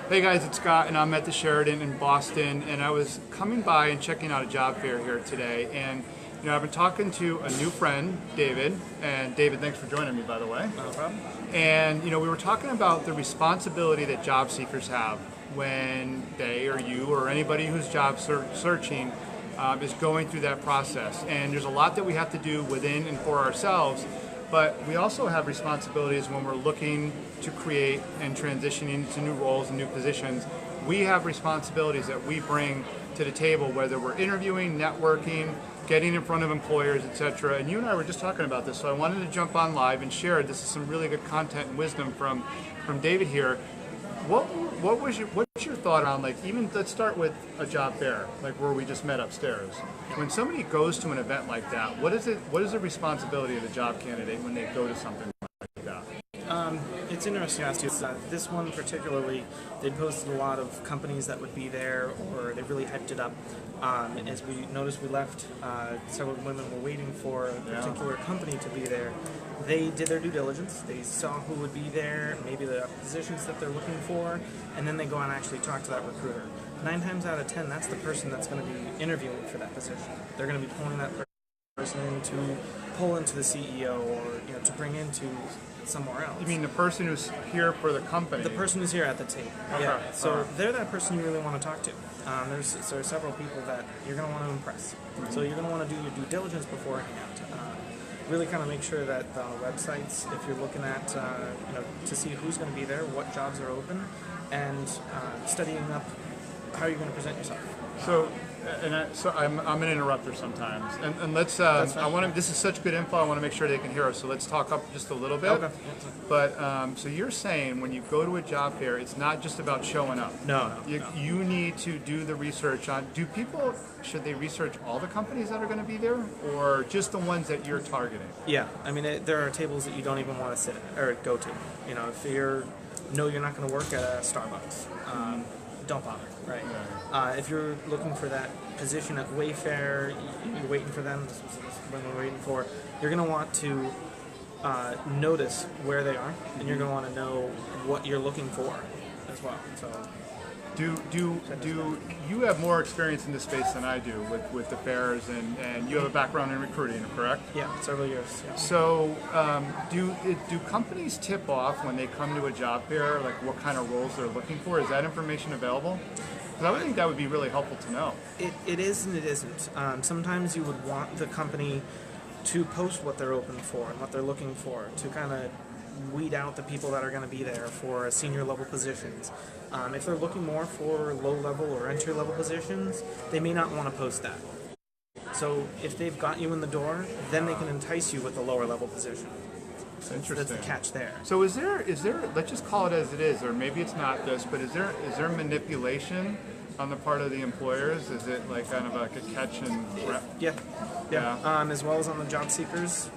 Hey guys, it's Scott, and I'm at the Sheraton in Boston, and I was coming by and checking out a job fair here today, and I've been talking to a new friend, David, and David, thanks for joining me, by the way. No problem. And we were talking about the responsibility that job seekers have when they or you or anybody who's job searching is going through that process. And there's a lot that we have to do within and for ourselves, but we also have responsibilities when we're looking to create and transitioning to new roles and new positions. We have responsibilities that we bring to the table, whether we're interviewing, networking, getting in front of employers, etc. And you and I were just talking about this, so I wanted to jump on live and share. This is some really good content and wisdom from David here. What's your thought on, like, even let's start with a job fair, like where we just met upstairs. When somebody goes to an event like that, what is the responsibility of the job candidate when they go to something like that? It's interesting you asked you. This one particularly, they posted a lot of companies that would be there, or they really hyped it up. As we noticed, we left, several women were waiting for a particular company to be there. They did their due diligence. They saw who would be there, maybe the positions that they're looking for, and then they go and actually talk to that recruiter. 9 times out of 10, that's the person that's going to be interviewing for that position. They're going to be pulling that person in to pull into the CEO, or to bring into somewhere else. You mean the person who's here for the company? The person who's here at the table. Okay. Yeah. So they're that person you really want to talk to. There's several people that you're going to want to impress. Mm-hmm. So you're going to want to do your due diligence beforehand. Really kind of make sure that on the websites, if you're looking at, to see who's going to be there, what jobs are open, and studying up how you're going to present yourself. So I'm an interrupter sometimes, and let's. I want to. This is such good info. I want to make sure they can hear us. So let's talk up just a little bit. Okay. But so you're saying when you go to a job fair, it's not just about showing up. No. You need to do the research on. Should they research all the companies that are going to be there, or just the ones that you're targeting? Yeah. I mean, there are tables that you don't even want to sit at or go to. If you're not going to work at a Starbucks. Don't bother, right? If you're looking for that position at Wayfair, you're waiting for them, this is when we're waiting for, you're going to want to notice where they are, and you're going to want to know what you're looking for as well. So, Do you have more experience in this space than I do with the fairs, and you have a background in recruiting, correct? Yeah, several years. Yeah. So do companies tip off when they come to a job fair, like what kind of roles they're looking for? Is that information available? Because I would think that would be really helpful to know. It is and it isn't. Sometimes you would want the company to post what they're open for and what they're looking for to kind of weed out the people that are going to be there for senior level positions. If they're looking more for low level or entry level positions, they may not want to post that. So if they've got you in the door, then they can entice you with a lower level position. Interesting. That's the catch there. So is there? Let's just call it as it is, or maybe it's not this, but is there manipulation on the part of the employers? Is it like kind of like a catch and rep? Yeah. As well as on the job seekers.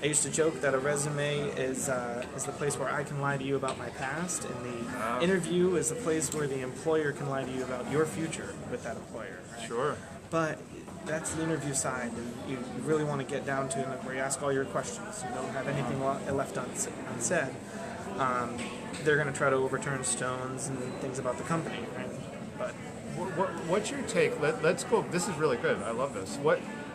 I used to joke that a resume is the place where I can lie to you about my past, and the interview is the place where the employer can lie to you about your future with that employer. Right? Sure. But that's the interview side, and you really want to get down to it where you ask all your questions. You don't have anything left unsaid. They're going to try to overturn stones and things about the company, right? But what's your take? Let's go. This is really good. I love this.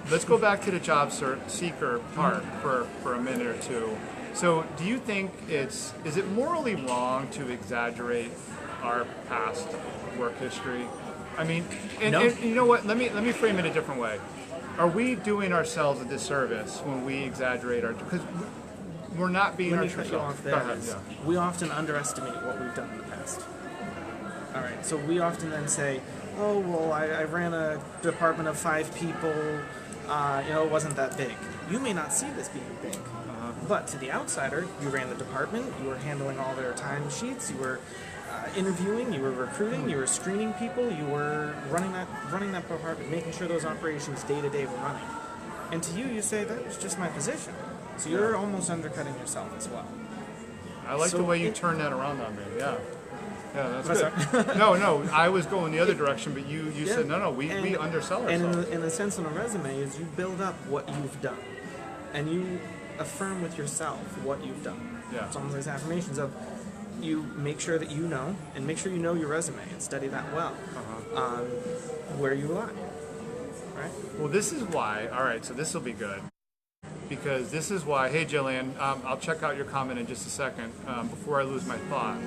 Let's go back to the job seeker part for a minute or two. So do you think is it morally wrong to exaggerate our past work history? I mean, No. and you know what? Let me frame it a different way. Are we doing ourselves a disservice when we exaggerate because we're not being Let our me true cut you self? off Go there. ahead, yeah. We often underestimate what we've done in the past. All right, so we often then say, oh, well, I ran a department of 5 people, it wasn't that big. You may not see this being big, but to the outsider, you ran the department, you were handling all their time sheets, you were interviewing, you were recruiting, you were screening people, you were running that department, making sure those operations day to day were running. And to you say, that was just my position. So you're almost undercutting yourself as well. I like So the way you turn that around on me. Yeah. Yeah, that's What's good. No, I was going the other direction, but you said no, we undersell And ourselves. in the sense on a resume is you build up what you've done, and you affirm with yourself what you've done. Yeah. It's almost like affirmations of you make sure that you know, and make sure you know your resume and study that well, where you lie, right? Well, this is why. All right, so this will be good because this is why. Hey, Jillian, I'll check out your comment in just a second before I lose my thought.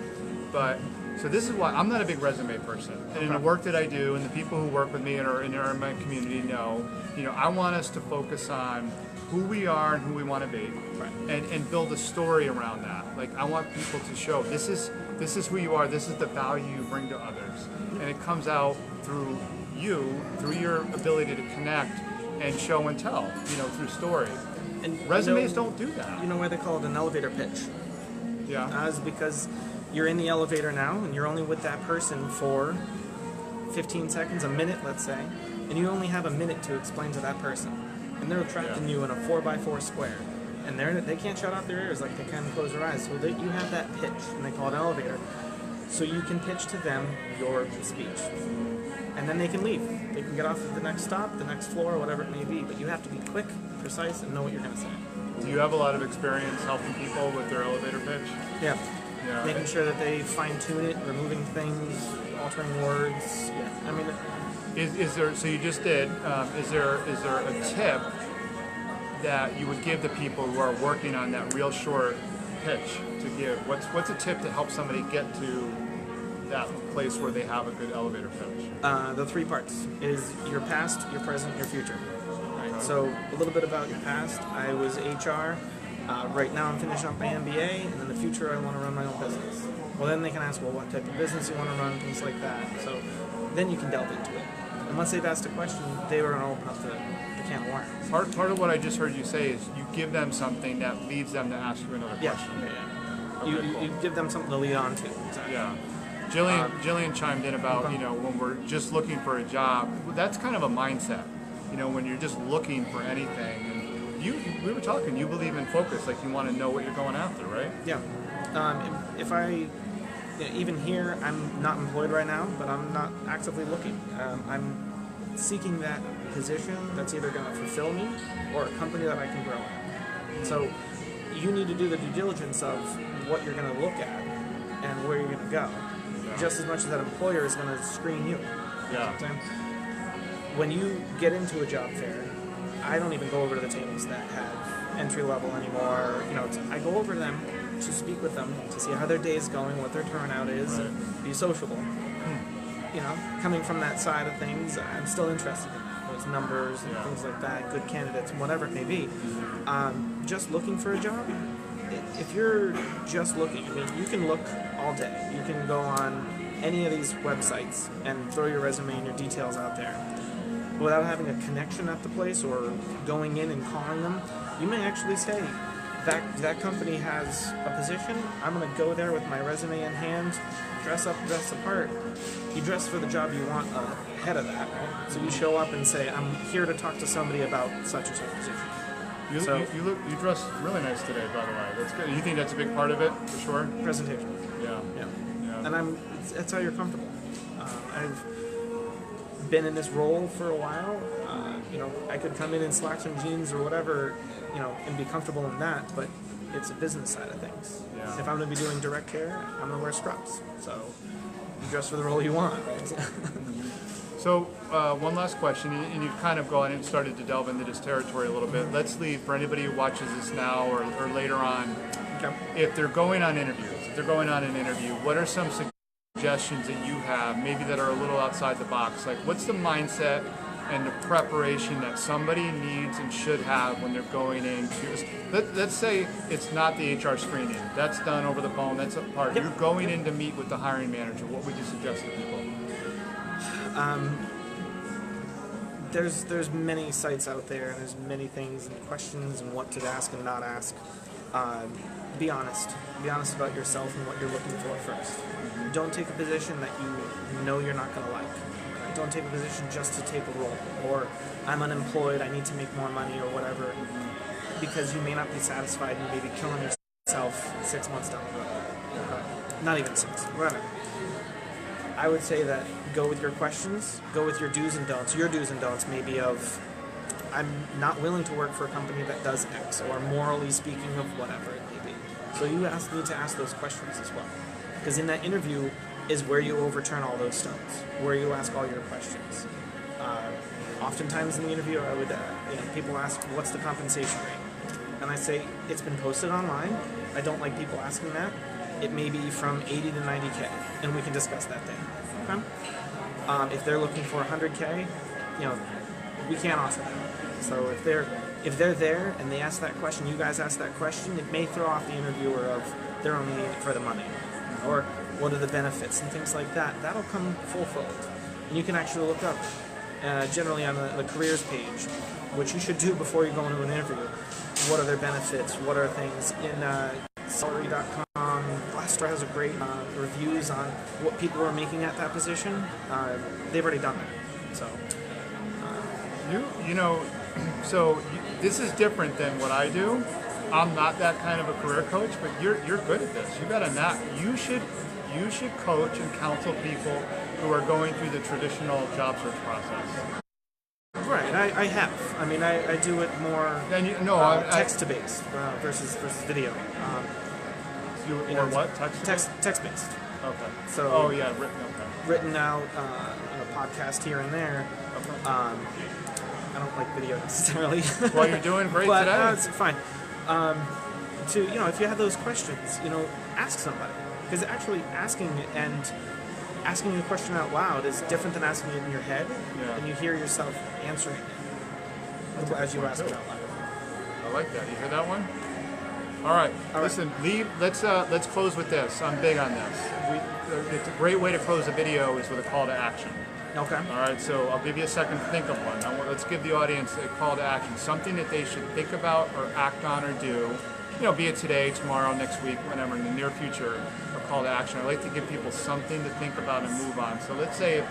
But so this is why I'm not a big resume person, and in the work that I do, and the people who work with me and are in my community know, I want us to focus on who we are and who we want to be, Right. and build a story around that. Like I want people to show this is who you are, this is the value you bring to others, and it comes out through your ability to connect and show and tell, through story. And Resumes don't do that. You know why they call it an elevator pitch? Yeah. Is because you're in the elevator now, and you're only with that person for 15 seconds, a minute, let's say, and you only have a minute to explain to that person. And they're trapped in you in a 4x4 square. And they can't shut off their ears like they can close their eyes. So you have that pitch, and they call it an elevator. So you can pitch to them your speech. And then they can leave. They can get off at the next stop, the next floor, whatever it may be. But you have to be quick, precise, and know what you're going to say. Do you have a lot of experience helping people with their elevator pitch? Yeah. Yeah. Making sure that they fine-tune it, removing things, altering words. Yeah. I mean, Is there? So you just did. Is there a tip that you would give the people who are working on that real short pitch to give? What's a tip to help somebody get to that place where they have a good elevator pitch? the 3 parts is your past, your present, your future. Right? So a little bit about your past. I was HR. Right now I'm finishing up my MBA, and in the future I want to run my own business. Well, then they can ask, well, what type of business you want to run, things like that. So then you can delve into it. And once they've asked a question, they are going to open up the can of worms. Part of what I just heard you say is you give them something that leads them to ask you another Yeah. question. Yeah. You give them something to lead on to. Exactly. Yeah. Jillian chimed in about, when we're just looking for a job, that's kind of a mindset, when you're just looking for anything. And we were talking, you believe in focus, like you want to know what you're going after, right? Yeah. If I, even here, I'm not employed right now, but I'm not actively looking. I'm seeking that position that's either going to fulfill me or a company that I can grow in. So you need to do the due diligence of what you're going to look at and where you're going to go, just as much as that employer is going to screen you. Yeah. When you get into a job fair, I don't even go over to the tables that have entry level anymore. I go over to them to speak with them to see how their day is going, what their turnout is, Right. and be sociable. Coming from that side of things, I'm still interested in that, those numbers and things like that, good candidates, whatever it may be. Just looking for a job. If you're just looking, you can look all day. You can go on any of these websites and throw your resume and your details out there. Without having a connection at the place or going in and calling them, you may actually say, that company has a position, I'm going to go there with my resume in hand, dress up, dress the part. You dress for the job you want ahead of that, right? So you show up and say, I'm here to talk to somebody about such and such position. You dressed really nice today, by the way. That's good. You think that's a big part of it, for sure? Presentation. Yeah. And that's how you're comfortable. I've been in this role for a while. I could come in slacks and jeans or whatever, and be comfortable in that, but it's a business side of things. Yeah. If I'm going to be doing direct care, I'm going to wear scrubs. So you dress for the role you want. So one last question, and you've kind of gone and started to delve into this territory a little bit. Let's leave, for anybody who watches this now or later on, Okay. if they're going on interviews, what are some suggestions that you have, maybe that are a little outside the box? Like, what's the mindset and the preparation that somebody needs and should have when they're going into, let's say it's not the HR screening, that's done over the phone, that's a part. Yep. You're going in to meet with the hiring manager. What would you suggest to people? There's many sites out there, and there's many things and questions and what to ask and not ask. Be honest. Be honest about yourself and what you're looking for first. Don't take a position that you know you're not going to like. Don't take a position just to take a role, or I'm unemployed, I need to make more money, or whatever, because you may not be satisfied and you may be killing yourself 6 months down the road. Not even 6, whatever. I would say that go with your questions, go with your do's and don'ts. Your do's and don'ts may be of, I'm not willing to work for a company that does X, or morally speaking of whatever it may be. So you need to ask those questions as well. Because in that interview is where you overturn all those stones, where you ask all your questions. Oftentimes in the interview, I would, people ask, what's the compensation rate? And I say, it's been posted online. I don't like people asking that. It may be from 80 to 90K, and we can discuss that thing. Okay? If they're looking for 100K, we can't offer that. So if they're there and they ask that question, you guys ask that question, it may throw off the interviewer of they're only in it for the money, or what are the benefits and things like that. That'll come full-fold, and you can actually look up generally on the careers page, which you should do before you go into an interview. What are their benefits? What are things in salary.com? Glassdoor has a great reviews on what people are making at that position. They've already done that, so. This is different than what I do. I'm not that kind of a career coach, but you're good at this. You got a knack. You should coach and counsel people who are going through the traditional job search process. Right, I have. I mean, I do it more text-to-based versus video. What? Text-based. Okay. So. Written. Okay. Written out in a podcast here and there. Okay. I don't like video necessarily. Well, you're doing great but, today. It's fine. If you have those questions, ask somebody, because actually asking a question out loud is different than asking it in your head, and you hear yourself answering it as you ask it out loud. I like that. You hear that one? All right. Listen, let's close with this. I'm big on this. It's a great way to close a video is with a call to action. Okay. All right, so I'll give you a second to think of one. Let's give the audience a call to action, something that they should think about or act on or do, be it today, tomorrow, next week, whenever, in the near future, a call to action. I like to give people something to think about and move on. So let's say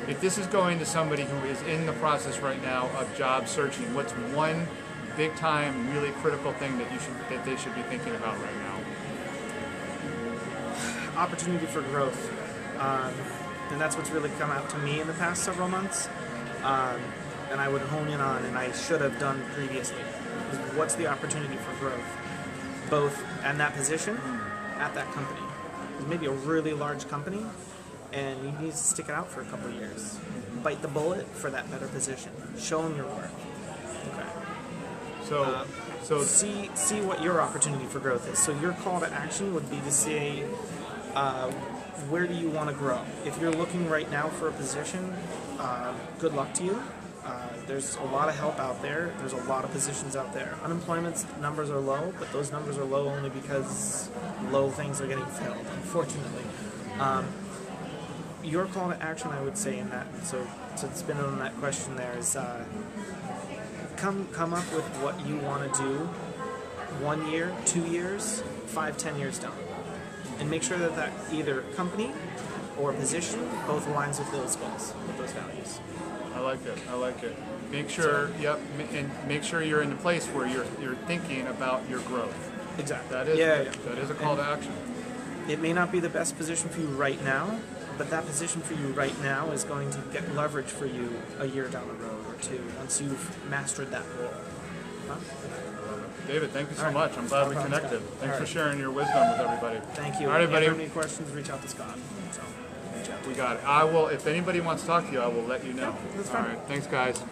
if this is going to somebody who is in the process right now of job searching, what's one big time, really critical thing that they should be thinking about right now? Opportunity for growth. And that's what's really come out to me in the past several months. And I would hone in on, and I should have done previously, is what's the opportunity for growth, both in that position, at that company. It may be a really large company, and you need to stick it out for a couple of years. Bite the bullet for that better position. Show them your worth. Okay. So see what your opportunity for growth is. So your call to action would be to say, where do you want to grow? If you're looking right now for a position, good luck to you. There's a lot of help out there. There's a lot of positions out there. Unemployment numbers are low, but those numbers are low only because low things are getting filled, unfortunately. Your call to action, I would say, in that, so to spin on that question there, is come up with what you want to do 1 year, 2 years, 5, 10 years down. And make sure that either company or position both aligns with those goals, with those values. I like it. Make sure, and make sure you're in a place where you're thinking about your growth. Exactly. That is a call to action. It may not be the best position for you right now, but that position for you right now is going to get leverage for you a year down the road or two once you've mastered that role. Huh? David, thank you so much. I'm glad we connected. Thanks for sharing your wisdom with everybody. Thank you. All right, everybody. If you have any questions, reach out to Scott. We got it. I will. If anybody wants to talk to you, I will let you know. That's fine. All right. Thanks, guys.